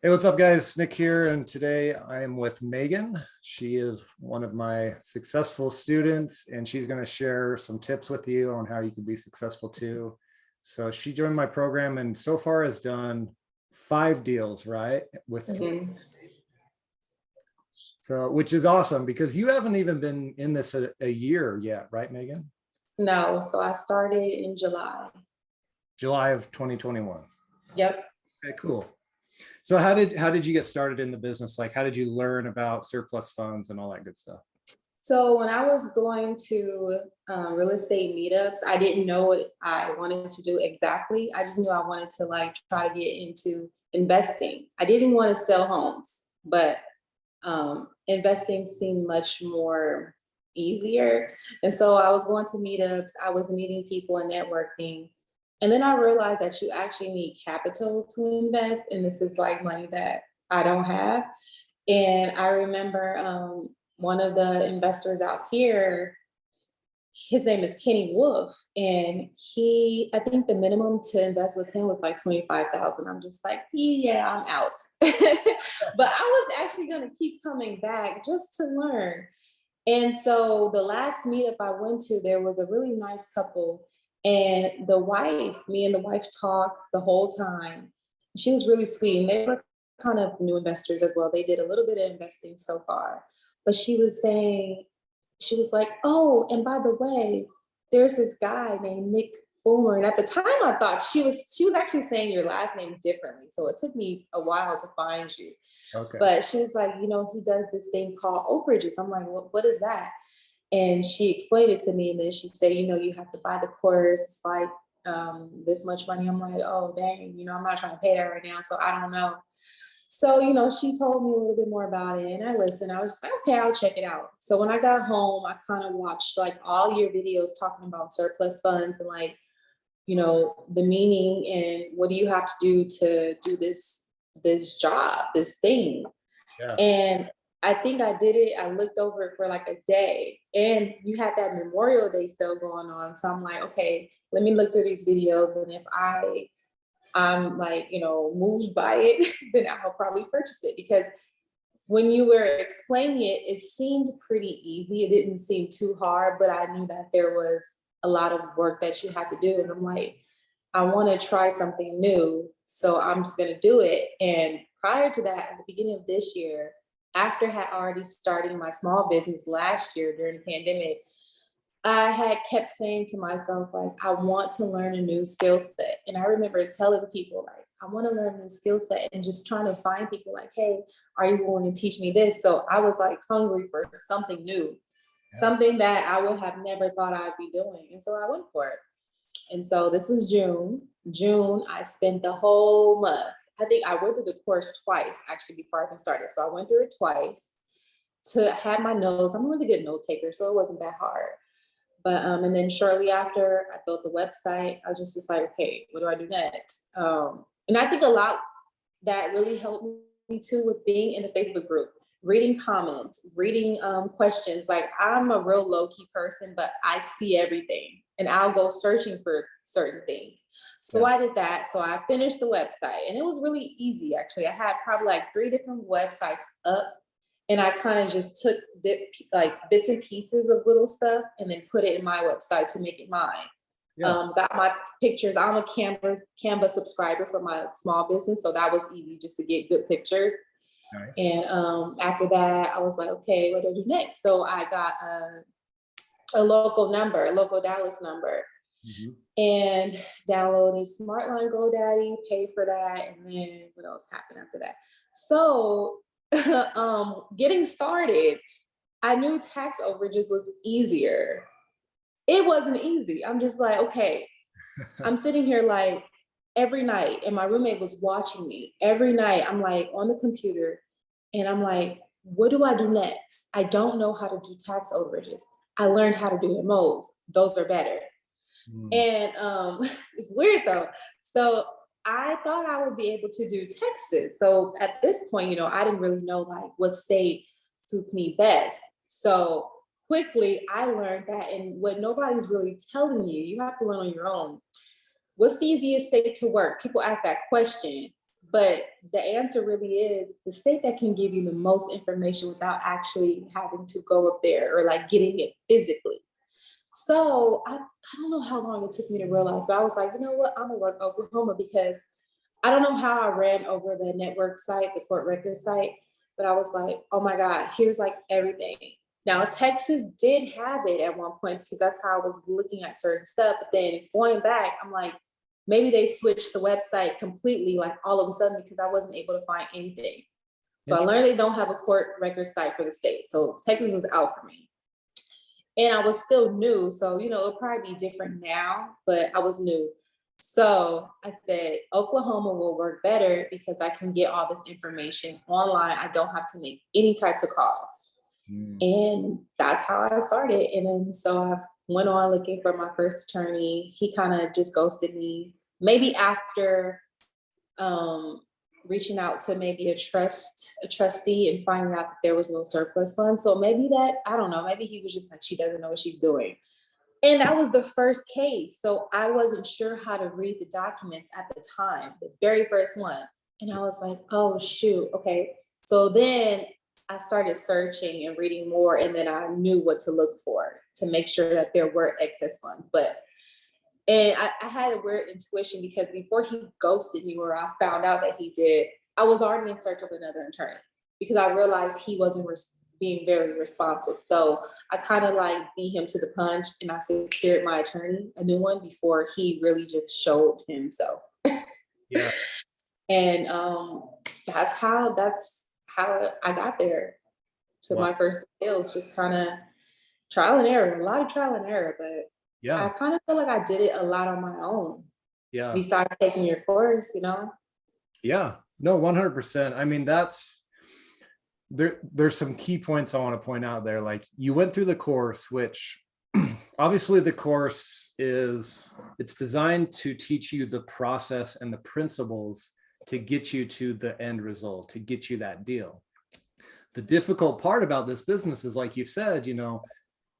Hey, what's up, guys? Nick here, and today I am with Megan. She is one of my successful students, and she's going to share some tips with you on how you can be successful too. So she joined my program and so far has done 5 deals, right? With Mhm. so which is awesome because you haven't even been in this a year yet, right, Megan? No, so I started in July. July of 2021. Yep. Okay, cool. So how did you get started in the business? Like, how did you learn about surplus funds and all that good stuff? So when I was going to real estate meetups, I didn't know what I wanted to do exactly. I just knew I wanted to like try to get into investing. I didn't want to sell homes, but investing seemed much more easier. And so I was going to meetups, I was meeting people and networking. And then I realized that you actually need capital to invest. And this is like money that I don't have. And I remember one of the investors out here, his name is Kenny Wolf, and I think the minimum to invest with him was like 25,000. I'm just like, yeah, I'm out. But I was actually going to keep coming back just to learn. And so the last meetup I went to, there was a really nice couple, and me and the wife talked the whole time. She was really sweet, and they were kind of new investors as well. They did a little bit of investing so far, but she was like, oh, and by the way, there's this guy named Nick Fullmer. And at the time I thought she was actually saying your last name differently. So it took me a while to find you. Okay. But she was like, he does this thing called overages. I'm like, what is that? And she explained it to me. And then she said, you have to buy the course. It's like this much money. I'm like, oh, dang, I'm not trying to pay that right now. So I don't know. So, she told me a little bit more about it and I listened. I was just like, okay, I'll check it out. So when I got home, I kind of watched like all your videos talking about surplus funds and like, the meaning and what do you have to do to do this job, this thing. Yeah. And I think I did it. I looked over it for like a day and you had that Memorial Day sale going on. So I'm like, okay, let me look through these videos. And if I'm like, moved by it, then I'll probably purchase it because when you were explaining it, it seemed pretty easy. It didn't seem too hard, but I knew that there was a lot of work that you had to do. And I'm like, I want to try something new. So I'm just going to do it. And prior to that, at the beginning of this year, after had already starting my small business last year during the pandemic, I had kept saying to myself, like, I want to learn a new skill set. And I remember telling people, like, I want to learn a new skill set and just trying to find people like, hey, are you willing to teach me this? So I was like hungry for something new, Yeah. something that I would have never thought I'd be doing. And so I went for it. And so this was June. June, I spent the whole month. I think I went through the course twice actually before I even started. So I went through it twice to have my notes. I'm a really good note taker, so it wasn't that hard. But and then shortly after I built the website, I just was like, okay, what do I do next? And I think a lot that really helped me too with being in the Facebook group, reading comments, reading questions. Like I'm a real low key person, but I see everything and I'll go searching for certain things. So Yeah. I did that. So I finished the website and it was really easy actually. I had probably like 3 different websites up and I kind of just took like bits and pieces of little stuff and then put it in my website to make it mine. Yeah. Got my pictures. I'm a Canva subscriber for my small business, so that was easy just to get good pictures. Nice. And after that, I was like, okay, what do I do next? So I got a local number, a local Dallas number, Mhm. and downloaded Smartline GoDaddy, paid for that, and then what else happened after that? So getting started, I knew tax overages was easier. It wasn't easy. I'm just like, okay, I'm sitting here like every night, and my roommate was watching me every night. I'm like on the computer, and I'm like, what do I do next? I don't know how to do tax overages. I learned how to do MOs. Those are better. Mm. And it's weird though. So I thought I would be able to do Texas. So at this point, I didn't really know like what state suits me best. So quickly I learned that, and what nobody's really telling you, you have to learn on your own. What's the easiest state to work? People ask that question, But the answer really is the state that can give you the most information without actually having to go up there or like getting it physically. So I don't know how long it took me to realize, but I was like, you know what, I'm gonna work Oklahoma because I don't know how I ran over the network site, the court record site, but I was like, oh my God, here's like everything. Now, Texas did have it at one point because that's how I was looking at certain stuff. But then going back, I'm like, maybe they switched the website completely, like all of a sudden, because I wasn't able to find anything. So I learned they don't have a court record site for the state. So Texas was out for me. And I was still new. So, you know, it'll probably be different now, but I was new. So I said, Oklahoma will work better because I can get all this information online. I don't have to make any types of calls. And that's how I started. And then so I went on looking for my first attorney. He kind of just ghosted me. Maybe after reaching out to maybe a trustee and finding out that there was no surplus fund. So maybe that, I don't know, maybe he was just like, she doesn't know what she's doing. And that was the first case. So I wasn't sure how to read the documents at the time, the very first one. And I was like, oh shoot, okay. So then I started searching and reading more, and then I knew what to look for to make sure that there were excess funds. And I had a weird intuition because before he ghosted me, where I found out that he did, I was already in search of another attorney because I realized he wasn't being very responsive. So I kind of like beat him to the punch, and I secured my attorney, a new one, before he really just showed himself. Yeah. And that's how I got there to my first deals, just kind of trial and error, a lot of trial and error, but Yeah. I kind of feel like I did it a lot on my own. Yeah. Besides taking your course, you know? Yeah. No, 100%. I mean, there's some key points I want to point out there. Like, you went through the course, which obviously the course it's designed to teach you the process and the principles to get you to the end result, to get you that deal. The difficult part about this business is, like you said, you know,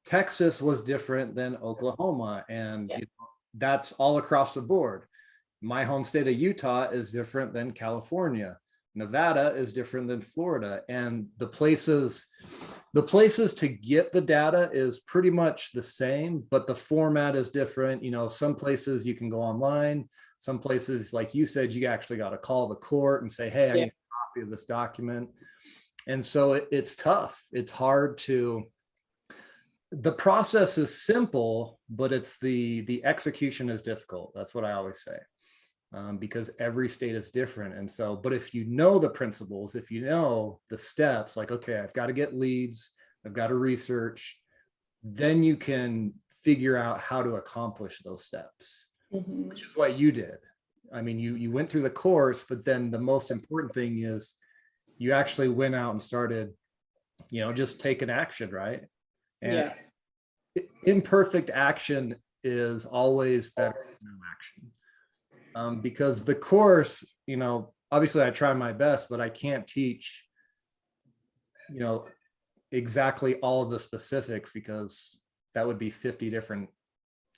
Texas was different than Oklahoma, and you know, that's all across the board. My home state of Utah is different than California. Nevada is different than Florida, and the places to get the data is pretty much the same, but the format is different. You know, some places you can go online, some places, like you said, you actually got to call the court and say, hey, I need a copy of this document. And so it's tough. It's hard the process is simple, but it's the execution is difficult. That's what I always say. Because every state is different. And so, but if you know the principles, if you know the steps, like, okay, I've got to get leads, I've got to research, then you can figure out how to accomplish those steps, which is what you did. I mean, you went through the course, but then the most important thing is you actually went out and started, you know, just taking action, right? And imperfect action is always better than no action. Because the course, you know, obviously I try my best, but I can't teach, you know, exactly all of the specifics because that would be 50 different.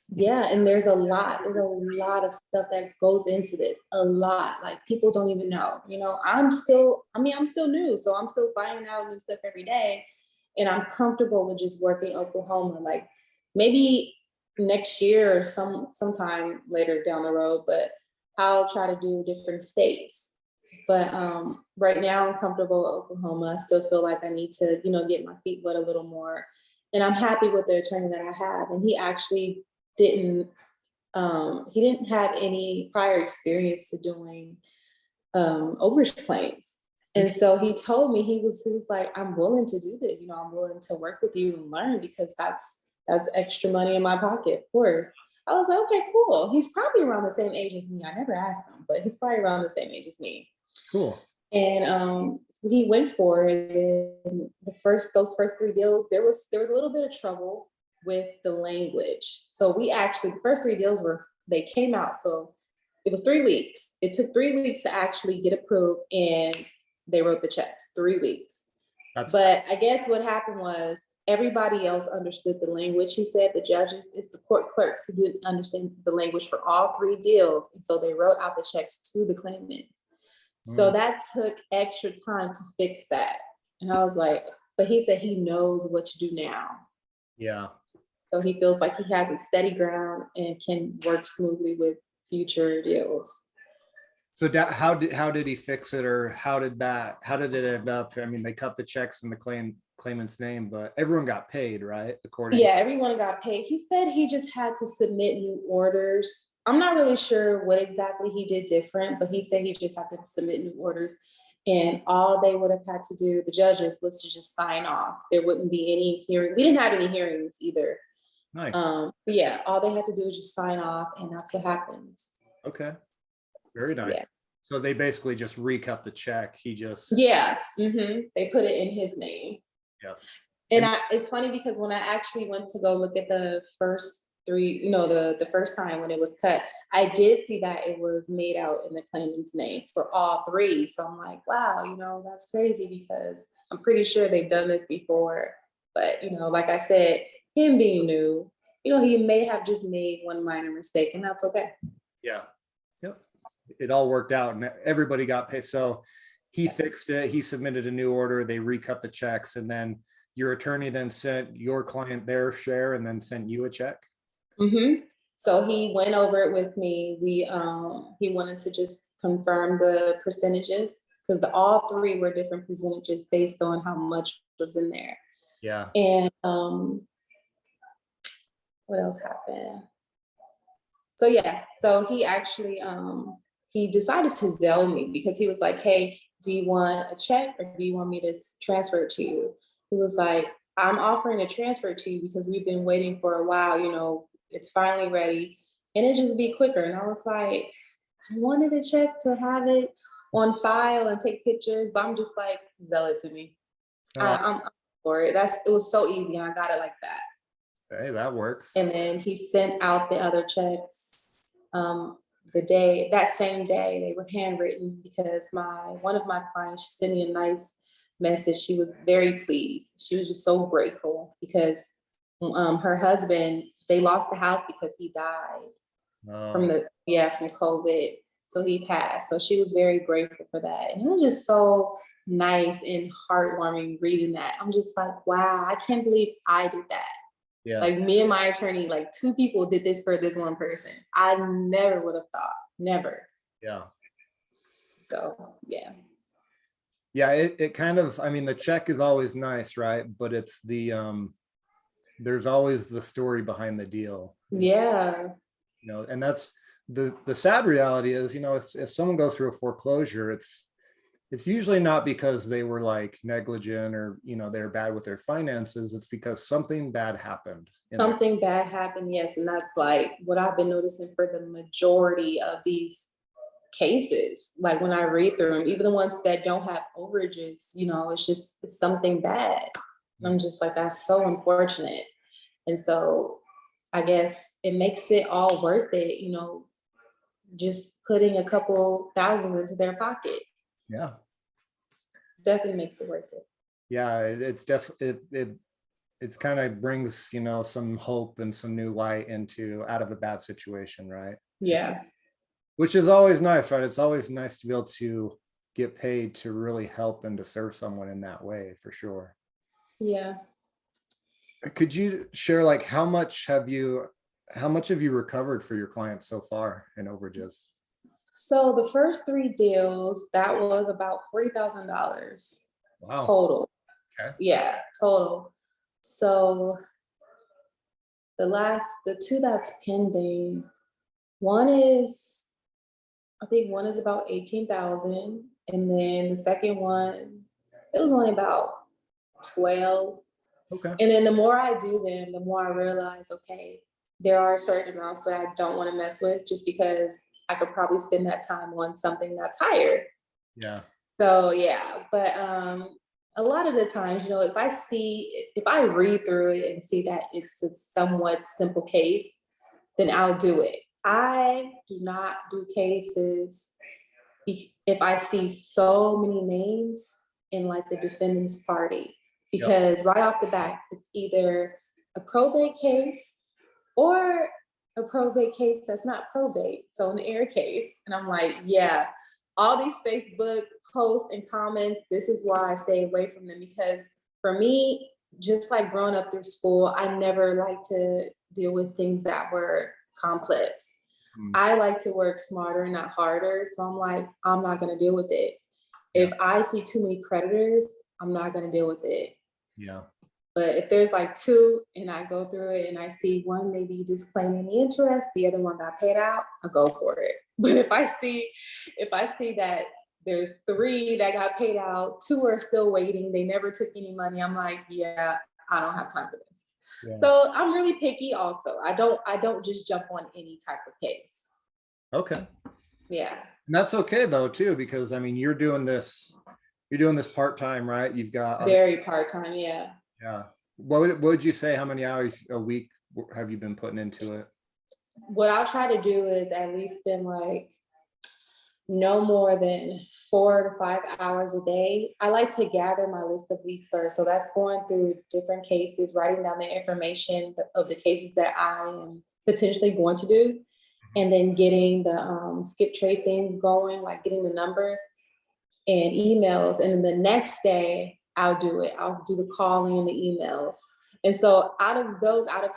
Yeah, and there's a lot of stuff that goes into this, a lot. Like, people don't even know, you know, I'm still new, so I'm still finding out new stuff every day, and I'm comfortable with just working Oklahoma. Like, maybe next year or sometime later down the road, but I'll try to do different states. But right now I'm comfortable with Oklahoma. I still feel like I need to, you know, get my feet wet a little more. And I'm happy with the attorney that I have. And he actually didn't have any prior experience to doing overage claims. And so he told me, he was like, I'm willing to do this, you know, I'm willing to work with you and learn, because that's extra money in my pocket, of course. I was like, okay, cool. He's probably around the same age as me. I never asked him, but he's probably around the same age as me. Cool. And he went for it. And those first 3 deals, there was a little bit of trouble with the language. So the first 3 deals they came out. So it was 3 weeks. It took 3 weeks to actually get approved, and they wrote the checks. 3 weeks. But I guess what happened was everybody else understood the language. He said the judges, it's the court clerks who didn't understand the language for all 3 deals. And so they wrote out the checks to the claimant. So that took extra time to fix that. And I was like, but he said he knows what to do now. Yeah. So he feels like he has a steady ground and can work smoothly with future deals. So how did he fix it, or how did it end up? I mean, they cut the checks in the claimant's name, but everyone got paid, right? Yeah, everyone got paid. He said he just had to submit new orders. I'm not really sure what exactly he did different, but he said he just had to submit new orders. And all they would have had to do, the judges, was to just sign off. There wouldn't be any hearing. We didn't have any hearings either. Nice. But yeah, all they had to do was just sign off, and that's what happens. Okay. Very nice. Yeah. So they basically just recut the check. He just They put it in his name. Yeah. And it's funny because when I actually went to go look at the first three, the first time when it was cut, I did see that it was made out in the claimant's name for all three. So I'm like, wow, that's crazy, because I'm pretty sure they've done this before. But, like I said, him being new, he may have just made one minor mistake, and that's okay. Yeah. Yep. It all worked out and everybody got paid. So he fixed it. He submitted a new order. They recut the checks, and then your attorney then sent your client their share and then sent you a check. So he went over it with me. He wanted to just confirm the percentages, because all three were different percentages based on how much was in there. Yeah. And what else happened? So yeah, so he actually he decided to Zelle me, because he was like, hey, do you want a check or do you want me to transfer it to you? He was like, I'm offering to transfer it to you because we've been waiting for a while, it's finally ready, and it just be quicker. And I was like, I wanted a check to have it on file and take pictures, but I'm just like, Zelle it to me. I'm for it. It was so easy, and I got it like that. Hey, that works. And then he sent out the other checks that same day. They were handwritten, because one of my clients, she sent me a nice message. She was very pleased. She was just so grateful, because her husband, they lost the house because he died from COVID. So he passed. So she was very grateful for that. And it was just so nice and heartwarming reading that. I'm just like, wow, I can't believe I did that. Yeah. Like, me and my attorney, like, two people did this for this one person. I never would have thought. Never. Yeah. So, yeah. Yeah, it kind of, I mean, the check is always nice, right? But it's there's always the story behind the deal. Yeah. And that's the sad reality is, if someone goes through a foreclosure, it's usually not because they were like negligent or, they're bad with their finances. It's because something bad happened. Something bad happened, yes. And that's like what I've been noticing for the majority of these cases. Like, when I read through them, even the ones that don't have overages, it's something bad. And I'm just like, that's so unfortunate. And so I guess it makes it all worth it, just putting a couple thousand into their pocket. Yeah. Definitely makes it worth it. Yeah, it's definitely, it's kind of brings, some hope and some new light out of a bad situation, right? Yeah. Which is always nice, right? It's always nice to be able to get paid to really help and to serve someone in that way, for sure. Yeah. Could you share, like, how much have you recovered for your clients so far in overages? So the first three deals, that was about $40,000. Wow. Total. Okay. Yeah, total. So the two that's pending, I think one is about 18,000. And then the second one, it was only about 12. Okay. And then the more I do them, the more I realize, okay, there are certain amounts that I don't want to mess with, just because I could probably spend that time on something that's higher. Yeah. So yeah, but a lot of the times, if I read through it and see that it's a somewhat simple case, then I'll do it. I do not do cases if I see so many names in, like, the defendant's party, because right off the bat, it's either a probate case or a probate case that's not probate, so an heir case. And I'm like, yeah, all these Facebook posts and comments, this is why I stay away from them, because for me, just like growing up through school, I never liked to deal with things that were complex. Mm, I like to work smarter, not harder. So I'm like, I'm not going to deal with it. yeah, If I see too many creditors, I'm not going to deal with it. yeah, But if there's like two and I go through it and I see one maybe disclaiming the interest, the other one got paid out, I'll go for it. But if I see that there's three that got paid out, two are still waiting, they never took any money, I'm like, yeah, I don't have time for this. yeah. So I'm really picky also. I don't just jump on any type of case. Okay. Yeah. And that's okay though, too, because I mean, you're doing this part-time, right? You've got, Very part-time, yeah. yeah. What would you say, how many hours a week have you been putting into it? What I'll try to do is at least spend like no more than 4 to 5 hours a day. I like to gather my list of leads first. So that's going through different cases, writing down the information of the cases that I am potentially going to do, and then getting the skip tracing going, like getting the numbers and emails. And then the next day, I'll do it. I'll do the calling and the emails. And so out of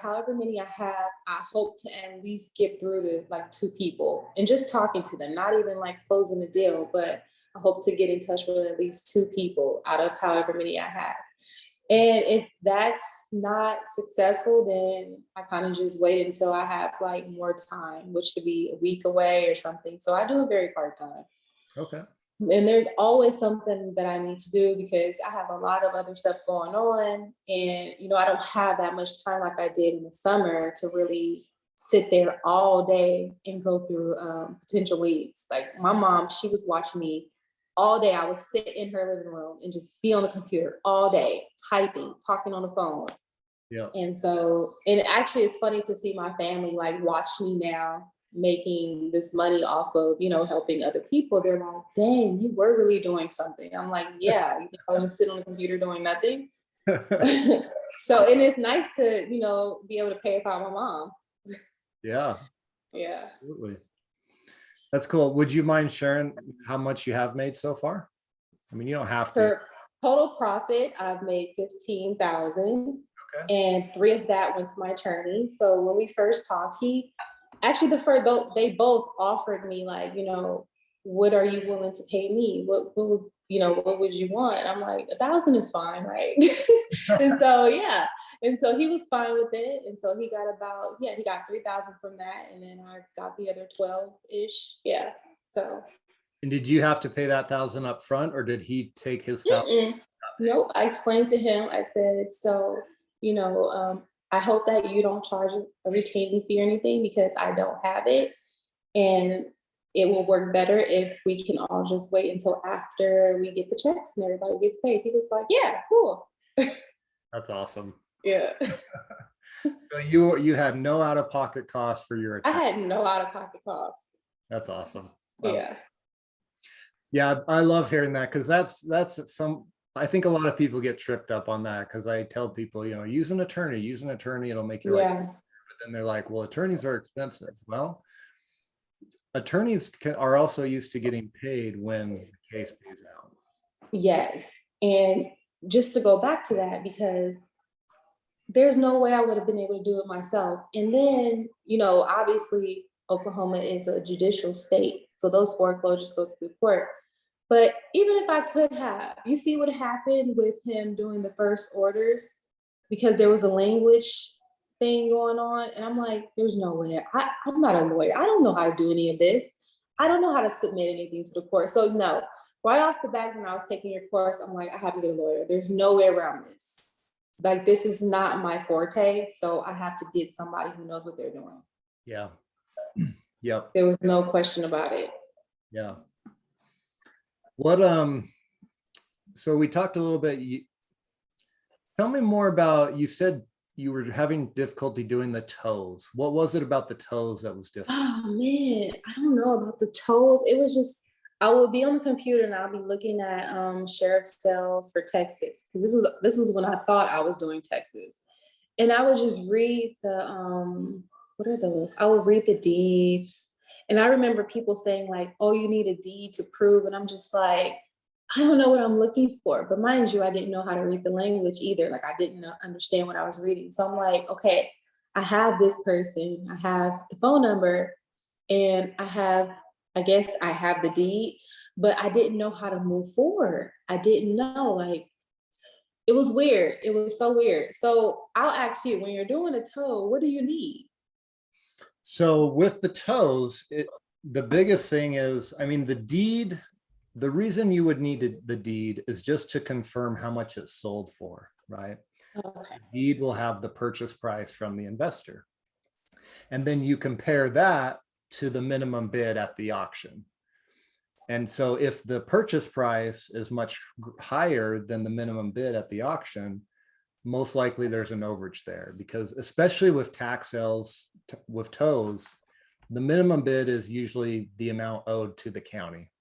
however many I have, I hope to at least get through to like two people and just talking to them, not even like closing the deal, but I hope to get in touch with at least two people out of however many I have. And if that's not successful, then I kind of just wait until I have like more time, which could be a week away or something. So I do it very part-time. Okay. And there's always something that I need to do because I have a lot of other stuff going on. And, I don't have that much time like I did in the summer to really sit there all day and go through potential leads. Like my mom, she was watching me all day. I would sit in her living room and just be on the computer all day, typing, talking on the phone. Yeah. And so, and actually it's funny to see my family like watch me now making this money off of, helping other people. They're like, dang, you were really doing something. I'm like, yeah, I was just sitting on the computer doing nothing. So, and it's nice to, be able to pay it off my mom. Yeah, Yeah. absolutely. That's cool. Would you mind sharing how much you have made so far? I mean, you don't have to. For total profit, I've made 15,000. Okay. And 3 of that went to my attorney. So when we first talked, he actually they both offered me like, what are you willing to pay me? What would you want? I'm like, 1,000 is fine, right? And so yeah, and so he was fine with it, and so he got 3,000 from that, and then I got the other 12-ish. Yeah, so. And did you have to pay that 1,000 up front, or did he take his 1,000? Nope. I explained to him. I said, so I hope that you don't charge a retaining fee or anything because I don't have it. And it will work better if we can all just wait until after we get the checks and everybody gets paid. He was like, yeah, cool. That's awesome. Yeah. So you had no out-of-pocket costs for your I attorney. had no out-of-pocket costs. That's awesome. Yeah. Yeah, I love hearing that because I think a lot of people get tripped up on that because I tell people, use an attorney, it'll make your life Yeah. easier. But then they're like, well, attorneys are expensive. Well, attorneys are also used to getting paid when the case pays out. Yes. And just to go back to that, because there's no way I would have been able to do it myself. And then, obviously Oklahoma is a judicial state. So those foreclosures go through court. But even if I could have, you see what happened with him doing the first orders because there was a language thing going on. And I'm like, there's no way. I'm not a lawyer. I don't know how to do any of this. I don't know how to submit anything to the court. So no, right off the bat, when I was taking your course, I'm like, I have to get a lawyer. There's no way around this. Like, this is not my forte. So I have to get somebody who knows what they're doing. Yeah. Yep. There was no question about it. Yeah. What, so we talked a little bit, tell me more about, you said you were having difficulty doing the toes. What was it about the toes that was difficult? Oh man, I don't know about the toes. It was just, I would be on the computer and I'll be looking at sheriff's sales for Texas. Because this was when I thought I was doing Texas. And I would just read the what are those? I would read the deeds. And I remember people saying like, oh, you need a deed to prove. And I'm just like, I don't know what I'm looking for. But mind you, I didn't know how to read the language either. Like I didn't understand what I was reading. So I'm like, okay, I have this person, I have the phone number, and I guess I have the deed, but I didn't know how to move forward. I didn't know, like, it was weird. It was so weird. So I'll ask you, when you're doing a tow, what do you need? So with the tows, the biggest thing is, I mean, the deed, the reason you would need the deed is just to confirm how much it's sold for, right? Okay. The deed will have the purchase price from the investor. And then you compare that to the minimum bid at the auction. And so if the purchase price is much higher than the minimum bid at the auction, most likely there's an overage there, because especially with tax sales with tows, the minimum bid is usually the amount owed to the county.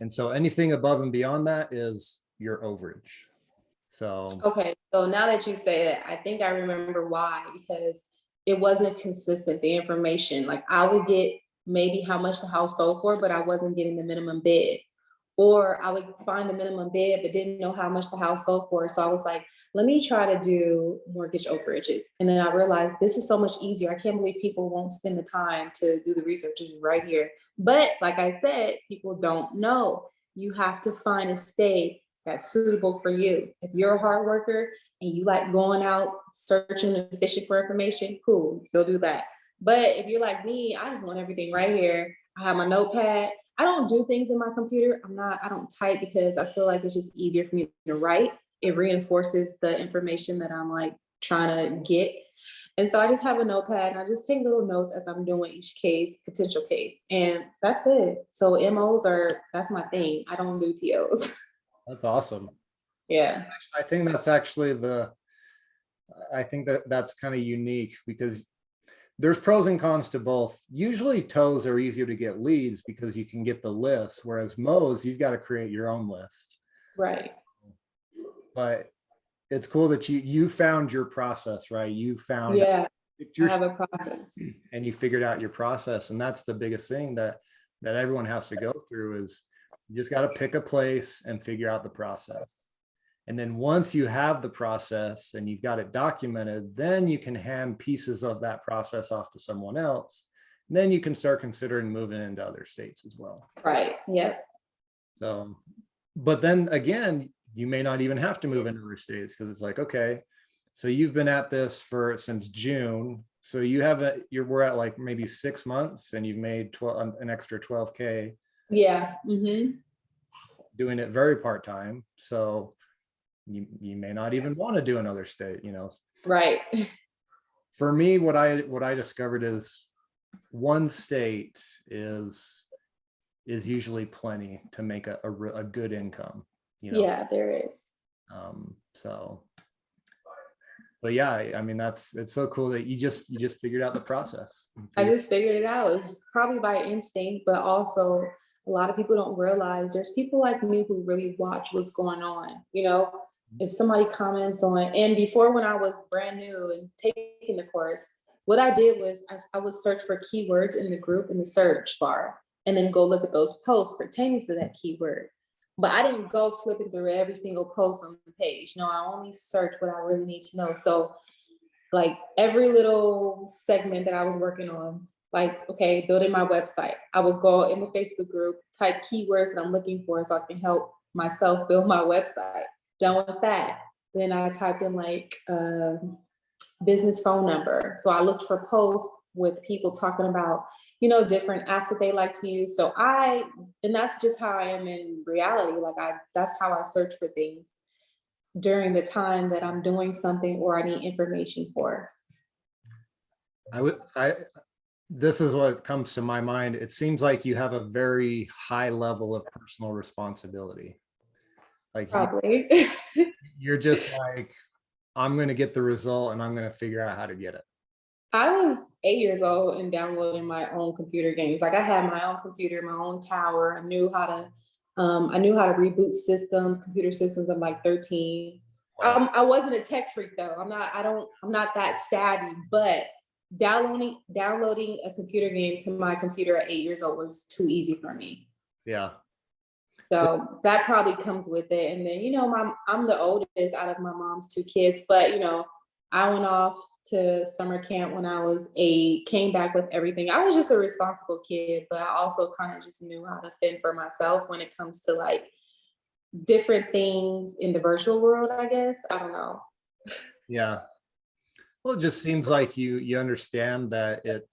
And so anything above and beyond that is your overage. So Okay, so now that you say that, I think I remember why, because it wasn't consistent, the information. Like I would get maybe how much the house sold for, but I wasn't getting the minimum bid. Or I would find the minimum bid, but didn't know how much the house sold for. So I was like, let me try to do mortgage overages. And then I realized this is so much easier. I can't believe people won't spend the time to do the research right here. But like I said, people don't know. You have to find a state that's suitable for you. If you're a hard worker and you like going out searching and fishing for information, cool, you'll do that. But if you're like me, I just want everything right here. I have my notepad. I don't do things in my computer. I don't type because I feel like it's just easier for me to write. It reinforces the information that I'm like trying to get. And so I just have a notepad and I just take little notes as I'm doing each case, potential case. And that's it. So that's my thing. I don't do TOs. that's awesome. Yeah. I think that's actually I think that's kind of unique, because there's pros and cons to both. Usually tows are easier to get leads because you can get the list, whereas Mo's, you've got to create your own list. Right. But it's cool that you found your process, right? You found Yeah. I your have a process. and you figured out your process. And that's the biggest thing that everyone has to go through, is you just got to pick a place and figure out the process. And then once you have the process and you've got it documented, then you can hand pieces of that process off to someone else. And then you can start considering moving into other states as well. Right. Yep. So, but then again, you may not even have to move into other states, because it's like, okay, so you've been at this since June. So we're at like maybe 6 months and you've made an extra 12K. Yeah. Mm-hmm. Doing it very part-time. So you may not even want to do another state, Right. For me, what I discovered is one state is usually plenty to make a good income, Yeah, there is. So, but yeah, I mean, it's so cool that you just figured out the process. I just figured it out. It's probably by instinct, but also a lot of people don't realize there's people like me who really watch what's going on. If somebody comments on, and before, when I was brand new and taking the course, what I did was I would search for keywords in the group in the search bar and then go look at those posts pertaining to that keyword. But I didn't go flipping through every single post on the page. No, I only searched what I really need to know. So like every little segment that I was working on, like, okay, building my website, I would go in the Facebook group, type keywords that I'm looking for so I can help myself build my website. Done with that. Then I typed in like business phone number. So I looked for posts with people talking about, different apps that they like to use. And that's just how I am in reality. That's how I search for things during the time that I'm doing something or I need information for. This is what comes to my mind. It seems like you have a very high level of personal responsibility. Like Probably. you're just like, I'm going to get the result and I'm going to figure out how to get it. I was 8 years old and downloading my own computer games. Like I had my own computer, my own tower. I knew how to reboot systems, computer systems. I'm like 13. I wasn't a tech freak though. I'm not that savvy, but downloading a computer game to my computer at 8 years old was too easy for me. Yeah. So that probably comes with it. And then, I'm the oldest out of my mom's two kids, but I went off to summer camp when I was 8, came back with everything. I was just a responsible kid, but I also kind of just knew how to fend for myself when it comes to like different things in the virtual world, I guess. I don't know. Yeah. Well, it just seems like you understand that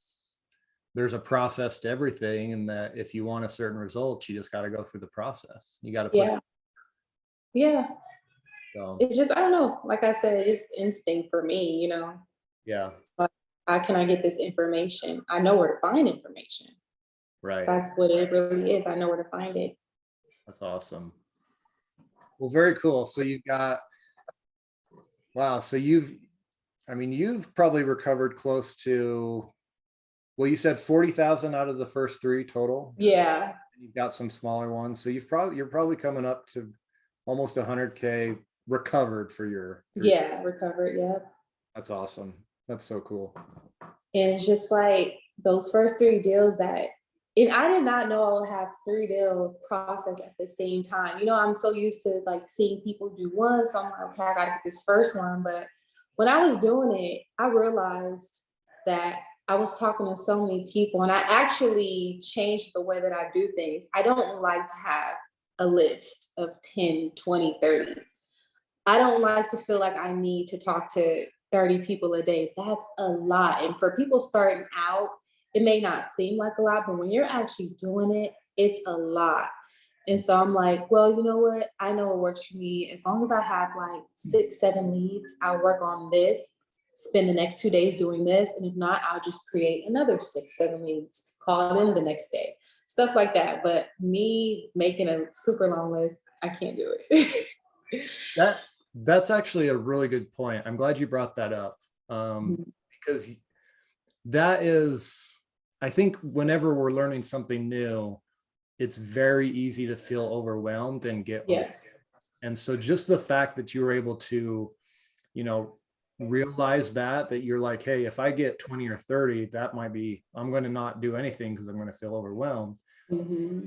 there's a process to everything, and that if you want a certain result, you just got to go through the process. You got to put Yeah. so, It's just, I don't know. Like I said, it's instinct for me, yeah. Like, how can I get this information? I know where to find information. Right. That's what it really is. I know where to find it. That's awesome. Well, very cool. So wow. So you've probably recovered close to, well, you said 40,000 out of the first 3 total. Yeah. You've got some smaller ones. So you're probably coming up to almost 100K recovered for your. Recovered. Yeah. That's awesome. That's so cool. And it's just like those first 3 deals and I did not know I would have 3 deals processed at the same time. I'm so used to like seeing people do one. So I'm like, okay, I gotta get this first one. But when I was doing it, I realized that I was talking to so many people, and I actually changed the way that I do things. I don't like to have a list of 10, 20, 30. I don't like to feel like I need to talk to 30 people a day. That's a lot. And for people starting out, it may not seem like a lot, but when you're actually doing it, it's a lot. And so I'm like, well, you know what? I know it works for me. As long as I have like 6, 7 leads, I'll work on this, spend the next 2 days doing this. And if not, I'll just create another 6, 7 leads, call it in the next day, stuff like that. But me making a super long list, I can't do it. That's actually a really good point. I'm glad you brought that up. Because that is, I think whenever we're learning something new, it's very easy to feel overwhelmed and get Yes. And so just the fact that you were able to, realize that you're like, hey, if I get 20 or 30, that might be, I'm going to not do anything because I'm going to feel overwhelmed. Mm-hmm.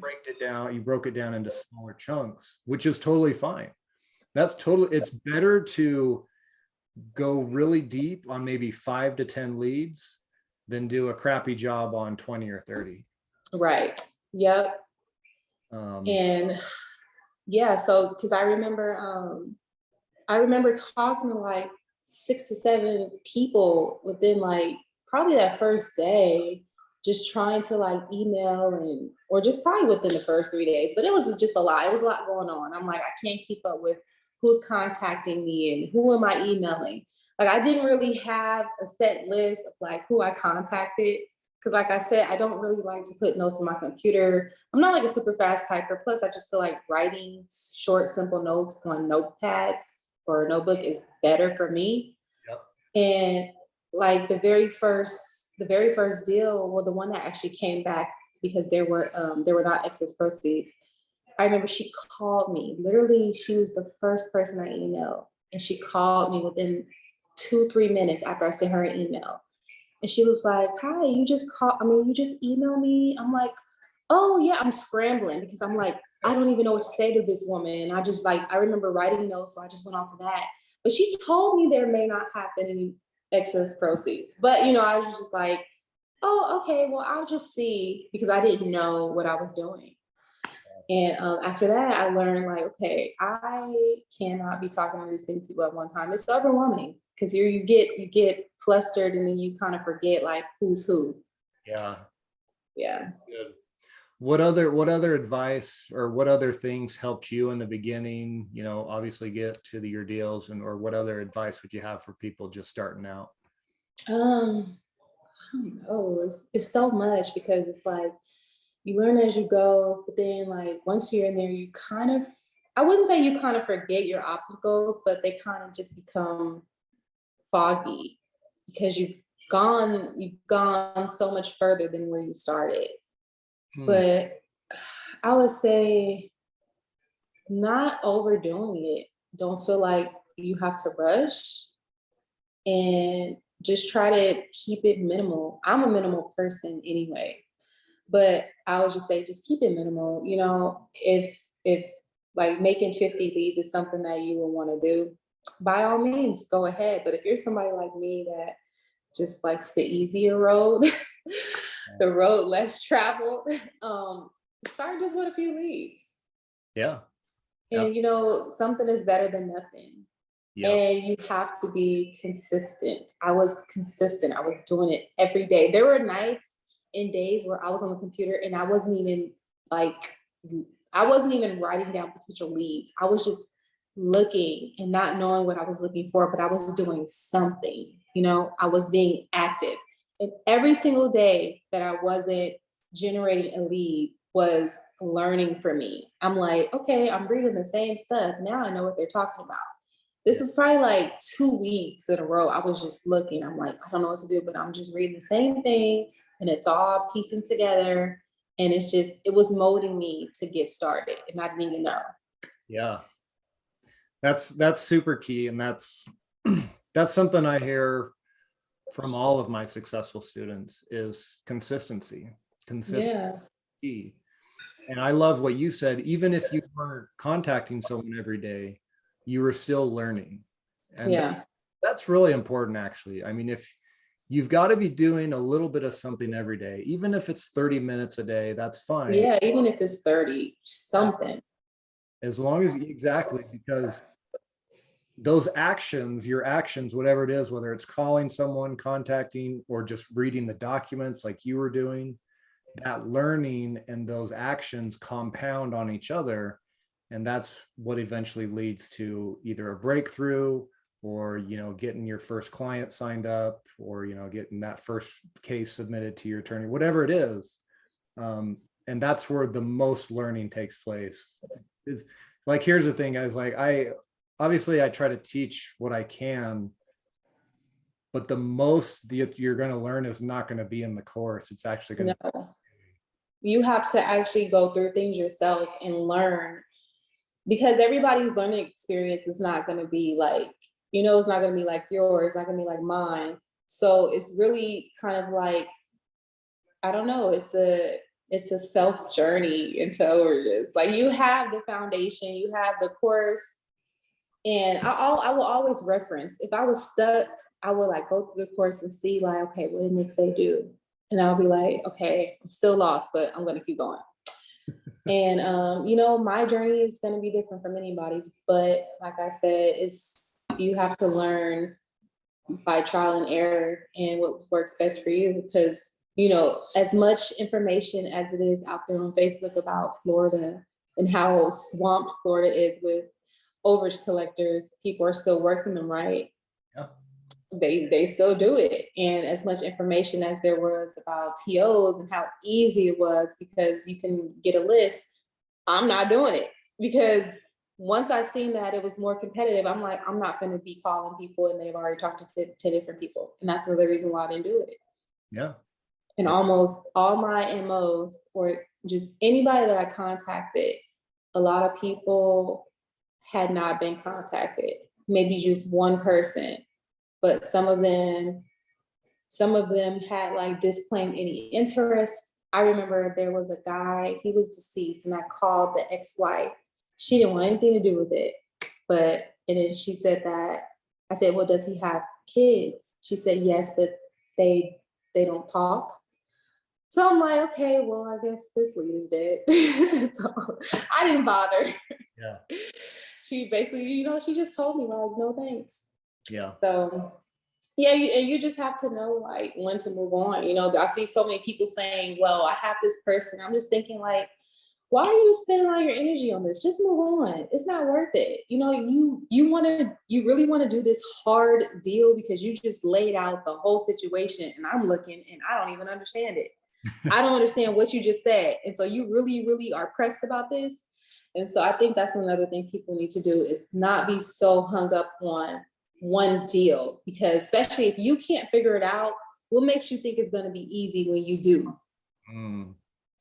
You broke it down into smaller chunks, which is totally fine. It's better to go really deep on maybe 5 to 10 leads than do a crappy job on 20 or 30. Right. Yep. And yeah, so because I remember talking to like 6 to 7 people within like probably that first day, just trying to like email or just probably within the first 3 days. But it was just a lot. It was a lot going on. I'm like, I can't keep up with who's contacting me and who am I emailing. Like I didn't really have a set list of like who I contacted. Because like I said, I don't really like to put notes on my computer. I'm not like a super fast typer. Plus, I just feel like writing short, simple notes on notepads or a notebook is better for me. Yep. And like the very first deal, well, the one that actually came back because there were not excess proceeds. I remember she called me. Literally, she was the first person I emailed, and she called me within 2-3 minutes after I sent her an email. And she was like, hi, you just emailed me. I'm like, oh yeah, I'm scrambling because I'm like, I don't even know what to say to this woman. And I remember writing notes, so I just went off of that. But she told me there may not have been any excess proceeds. But I was just like, oh, okay, well, I'll just see, because I didn't know what I was doing. And after that, I learned like, okay, I cannot be talking to these many people at one time. It's overwhelming because you get flustered and then you kind of forget like who's who. Yeah. Yeah. Good. What other advice or what other things helped you in the beginning, obviously get to your deals, or what other advice would you have for people just starting out? I don't know. It's so much because it's like you learn as you go, but then like once you're in there, you kind of, I wouldn't say you kind of forget your obstacles, but they kind of just become foggy because you've gone so much further than where you started. But I would say not overdoing it. Don't feel like you have to rush, and just try to keep it minimal. I'm a minimal person anyway, but I would just say, just keep it minimal. You know, if like making 50 leads is something that you would want to do, by all means, go ahead. But if you're somebody like me that just likes the easier road, the road less traveled, start just with a few leads. Yeah. And, you know, something is better than nothing. Yeah. And you have to be consistent. I was consistent. I was doing it every day. There were nights and days where I was on the computer and I wasn't even writing down potential leads. I was just looking and not knowing what I was looking for, but I was doing something, you know, I was being active. And every single day that I wasn't generating a lead was learning for me. I'm like, okay, I'm reading the same stuff. Now I know what they're talking about. This is probably like 2 weeks in a row. I was just looking. I'm like, I don't know what to do, but I'm just reading the same thing and it's all piecing together. And it was molding me to get started and I didn't even know. Yeah. That's super key. And that's something I hear from all of my successful students is consistency. Yes. Key. And I love what you said, even if you weren't contacting someone every day, you were still learning. And yeah, that's really important, actually. I mean, if you've got to be doing a little bit of something every day, even if it's 30 minutes a day, that's fine. yeah, even if it's 30, something. As long as, exactly, because those actions, your actions, whatever it is, whether it's calling someone, contacting, or just reading the documents like you were doing, that learning and those actions compound on each other. And that's what eventually leads to either a breakthrough or, you know, getting your first client signed up or, you know, getting that first case submitted to your attorney, whatever it is. And that's where the most learning takes place. Is like, here's the thing, guys, like I try to teach what I can, but the most that you're going to learn is not going to be in the course. It's actually going to, you have to actually go through things yourself and learn, because everybody's learning experience is not going to be like, you know, it's not going to be like yours, it's not going to be like mine. So it's really kind of like, I don't know, it's a self journey into overages. Like you have the foundation, you have the course, and I will always reference. If I was stuck, I would like go through the course and see like, okay, what did Nick say do? And I'll be like, okay, I'm still lost, but I'm gonna keep going. And you know, my journey is gonna be different from anybody's, but like I said, you have to learn by trial and error and what works best for you, because you know, as much information as it is out there on Facebook about Florida and how swamped Florida is with overage collectors, people are still working them right. yeah. They still do it. And as much information as there was about TOs and how easy it was because you can get a list, I'm not doing it, because once I seen that it was more competitive, I'm like, I'm not going to be calling people and they've already talked to 10 different people. And that's another reason why I didn't do it. Yeah. And almost all my MOs, or just anybody that I contacted, a lot of people had not been contacted, maybe just one person, but some of them had like disclaimed any interest. I remember there was a guy, he was deceased, and I called the ex-wife. She didn't want anything to do with it, and then she said that, I said, well, does he have kids? She said, yes, but they don't talk. So I'm like, okay, well, I guess this lead is dead. So I didn't bother. Yeah. She basically, you know, she just told me like, no thanks. Yeah. So yeah, and you just have to know like when to move on. You know, I see so many people saying, well, I have this person. I'm just thinking like, why are you spending all your energy on this? Just move on. It's not worth it. You know, you really want to do this hard deal because you just laid out the whole situation, and I'm looking and I don't even understand it. I don't understand what you just said. And so you really, really are pressed about this. And so I think that's another thing people need to do is not be so hung up on one deal, because especially if you can't figure it out, what makes you think it's going to be easy when you do?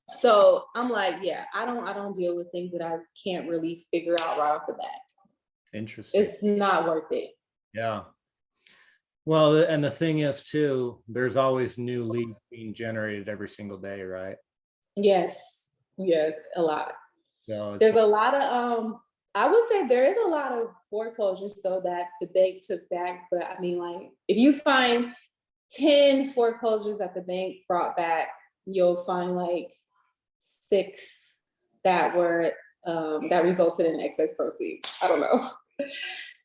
So I'm like, yeah, I don't deal with things that I can't really figure out right off the bat. Interesting. It's not worth it. Yeah. Well, and the thing is too, there's always new leads being generated every single day, right? Yes, yes, a lot. So it's There's like, a lot of I would say there is a lot of foreclosures though that the bank took back, but I mean like if you find 10 foreclosures that the bank brought back, you'll find like 6 that were that resulted in excess proceeds. I don't know.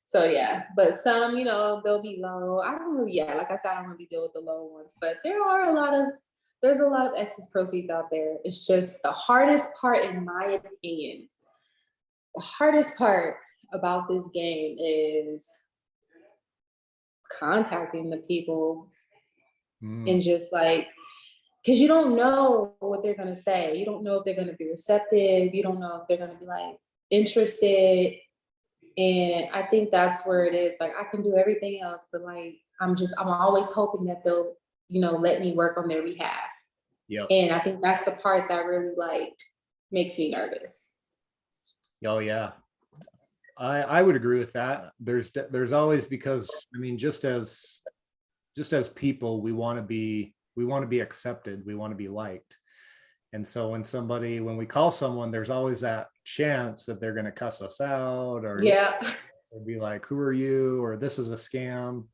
So yeah, but some, they'll be low. I don't really, yeah, like I said, I don't really deal with the low ones, but there's a lot of excess proceeds out there. It's just the hardest part, in my opinion, the hardest part about this game is contacting the people mm, and just like, because you don't know what they're going to say. You don't know if they're going to be receptive. You don't know if they're going to be like interested. And I think that's where it is. Like I can do everything else, but like I'm always hoping that they'll, let me work on their behalf. yep. And I think that's the part that really like makes me nervous. Oh yeah. I would agree with that. There's always, because I mean, just as people, we want to be accepted, we want to be liked. And so when we call someone, there's always that chance that they're going to cuss us out, Yeah. or be like, who are you? Or this is a scam.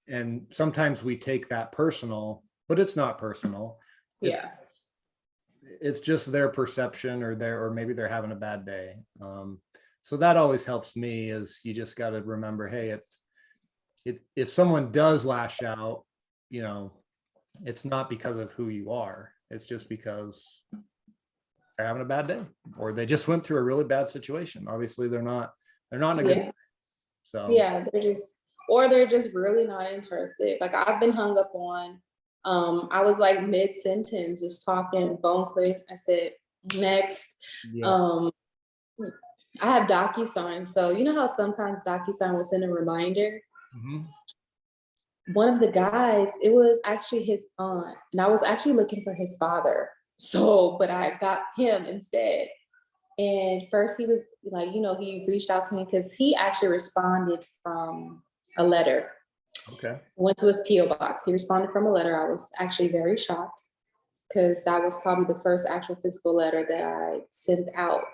And sometimes we take that personal, but it's not personal. It's Yeah. it's just their perception, or maybe they're having a bad day. So that always helps me, is you just got to remember, hey, it's if someone does lash out, you know, it's not because of who you are. It's just because they're having a bad day, or they just went through a really bad situation. Obviously, they're not in a good Yeah. place. So Yeah. They're just really not interested. Like I've been hung up on. I was like mid sentence, just talking, phone click. I said, next. yeah. Um, I have DocuSign. So you know how sometimes DocuSign will send a reminder? Mhm. One of the guys, it was actually his aunt, and I was actually looking for his father. So, but I got him instead. And first he was like, he reached out to me because he actually responded from a letter. Okay. Went to his P.O. box. He responded from a letter. I was actually very shocked because that was probably the first actual physical letter that I sent out.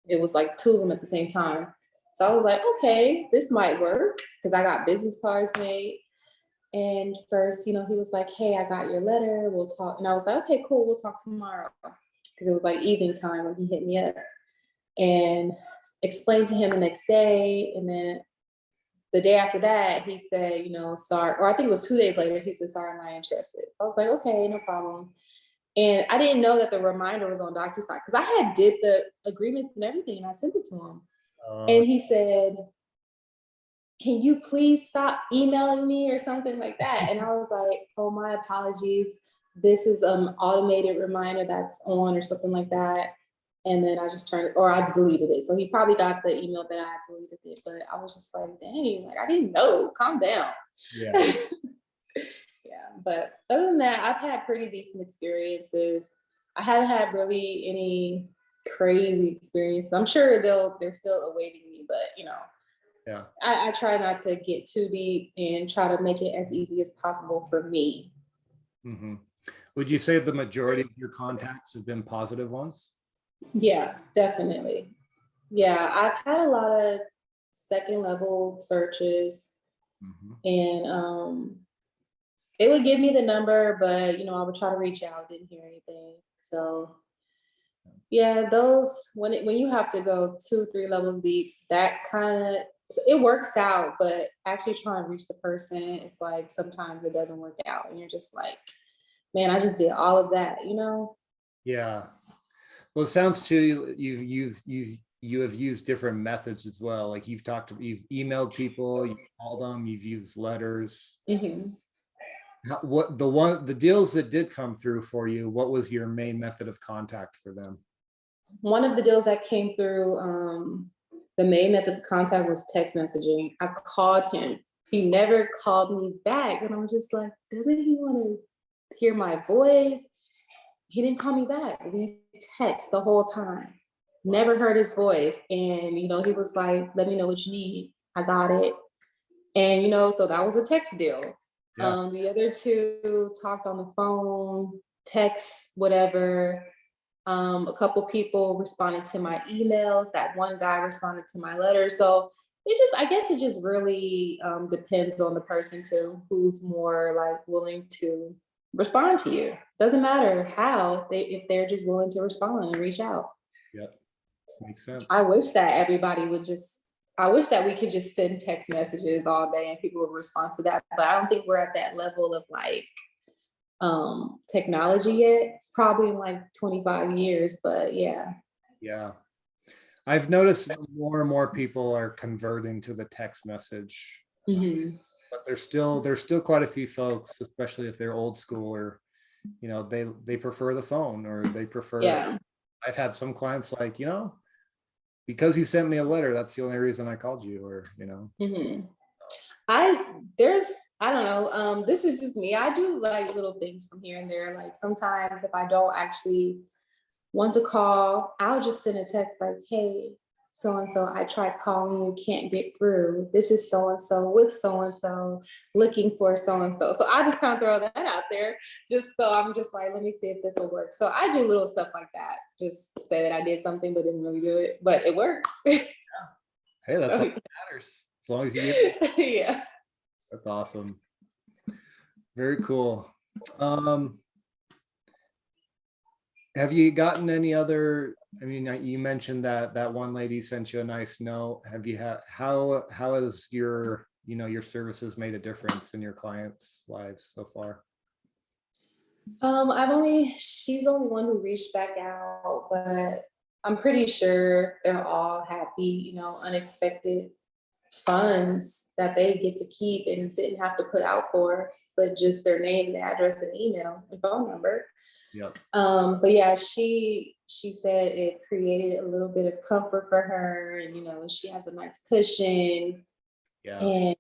It was like 2 of them at the same time. So I was like, okay, this might work because I got business cards made. And first, he was like, hey, I got your letter. We'll talk. And I was like, okay, cool. We'll talk tomorrow. Because it was like evening time when he hit me up and explained to him the next day. And then the day after that, he said, sorry. Or I think it was 2 days later, he said, sorry, I'm not interested. I was like, okay, no problem. And I didn't know that the reminder was on DocuSign because I had did the agreements and everything and I sent it to him. Uh, And he said, can you please stop emailing me or something like that? And I was like, oh, my apologies. This is an automated reminder that's on or something like that. And then I just I deleted it. So he probably got the email that I deleted it, but I was just like, dang, like I didn't know, calm down. yeah. Yeah, but other than that, I've had pretty decent experiences. I haven't had really any crazy experiences. I'm sure they're still awaiting me, but Yeah. I try not to get too deep and try to make it as easy as possible for me. Hmm. Would you say the majority of your contacts have been positive ones? Yeah, definitely. Yeah, I've had a lot of second level searches Hmm. and it would give me the number, but I would try to reach out, didn't hear anything. So yeah, those when you have to go 2, 3 levels deep, that kind of it works out, but actually trying to reach the person, it's like sometimes it doesn't work out, and you're just like, man, I just did all of that. Yeah. Well, it sounds too, you have used different methods as well. Like you've emailed people, you've called them, you've used letters. Hmm. What the deals that did come through for you, what was your main method of contact for them? One of the deals that came through, the main method of contact was text messaging. I called him. He never called me back, and I'm just like, doesn't he want to hear my voice? He didn't call me back. We text the whole time. Never heard his voice. And he was like, let me know what you need. I got it. And, so that was a text deal. Yeah. The other two talked on the phone, text, whatever. A couple people responded to my emails. That one guy responded to my letter. So I guess it just really depends on the person too, who's more like willing to respond to you. Doesn't matter how if they're just willing to respond and reach out. Yep. Makes I sense. wish that everybody would I wish that we could just send text messages all day and people would respond to that. But I don't think we're at that level of like technology yet, probably in like 25 years, but yeah. Yeah. I've noticed more and more people are converting to the text message, Mhm. but there's still quite a few folks, especially if they're old school, or they prefer the phone, or they prefer. Yeah. I've had some clients like, because you sent me a letter, that's the only reason I called you, or Mhm. I there's I don't know. This is just me. I do like little things from here and there. Like sometimes if I don't actually want to call, I'll just send a text like, hey, so and so, I tried calling you, can't get through. This is so and so with so and so, looking for so and so. So I just kind of throw that out there, just so I'm just like, let me see if this will work. So I do little stuff like that. Just say that I did something but didn't really do it, but it works. Hey, that's all So, that matters. As long as you get, yeah. that's awesome. Very cool. Um, have you gotten any other, I mean, you mentioned that one lady sent you a nice note. Have you had, how has your services made a difference in your clients' lives so far? She's the only one who reached back out, but I'm pretty sure they're all happy, unexpected funds that they get to keep and didn't have to put out for, but just their name, and address, and email and phone number. Yep. But yeah, she said it created a little bit of comfort for her, and she has a nice cushion. Yeah. And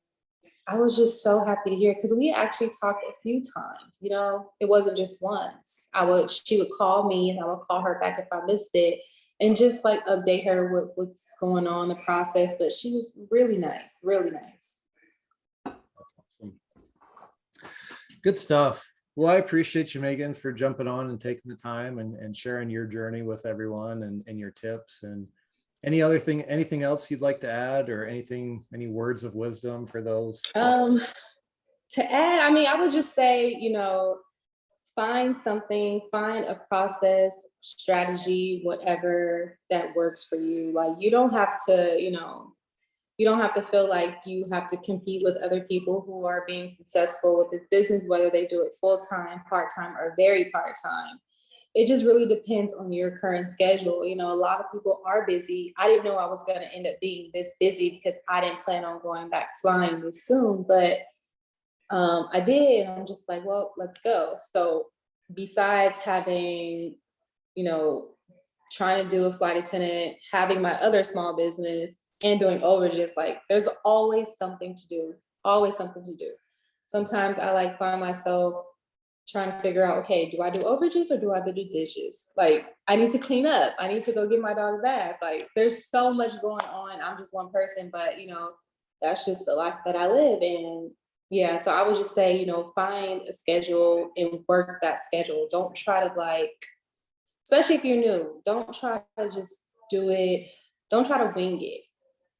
I was just so happy to hear, because we actually talked a few times. It wasn't just once. She would call me and I would call her back if I missed it, and just like update her with what's going on, the process. But she was really nice, really nice. That's awesome. Good stuff. Well, I appreciate you, Megan, for jumping on and taking the time and sharing your journey with everyone, and your tips. And anything else you'd like to add, or any words of wisdom for those? Um, to add, I mean, I would just say, find a process, strategy, whatever that works for you. Like you don't have to feel like you have to compete with other people who are being successful with this business, whether they do it full time, part time, or very part time. It just really depends on your current schedule. A lot of people are busy. I didn't know I was going to end up being this busy because I didn't plan on going back flying this soon, but I did. And I'm just like, well, let's go. So besides having, you know, trying to do a flight attendant, having my other small business, and doing overages, like there's always something to do, always something to do. Sometimes I like find myself trying to figure out, okay, do I do overages or do I do dishes? Like I need to clean up. I need to go get my dog a bath. Like there's so much going on. I'm just one person, but that's just the life that I live in. Yeah, so I would just say, find a schedule and work that schedule. Don't try to especially if you're new, don't try to just do it. Don't try to wing it.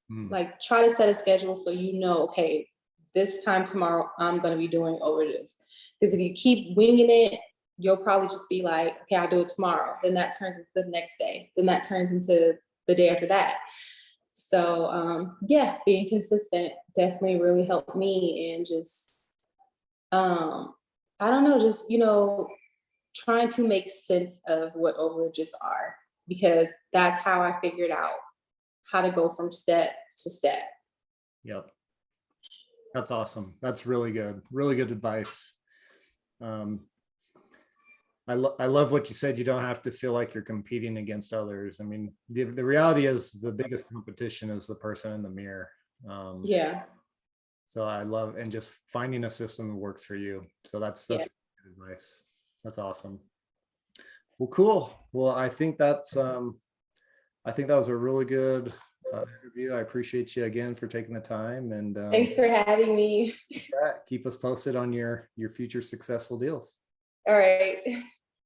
Hmm. Like try to set a schedule so okay, this time tomorrow I'm going to be doing overages. Because if you keep winging it, you'll probably just be like, okay, I'll do it tomorrow. Then that turns into the next day. Then that turns into the day after that. So yeah, being consistent definitely really helped me, and just I don't know, just trying to make sense of what overages are, because that's how I figured out how to go from step to step. Yep. That's awesome. That's really good. Really good advice. Um, I love what you said. You don't have to feel like you're competing against others. I mean, the reality is the biggest competition is the person in the mirror. Yeah. So I love, and just finding a system that works for you. So that's Yeah. good advice. That's awesome. Well, cool. Well, I think that was a really good interview. I appreciate you again for taking the time, and Thanks for having me. keep us posted on your future successful deals. All right.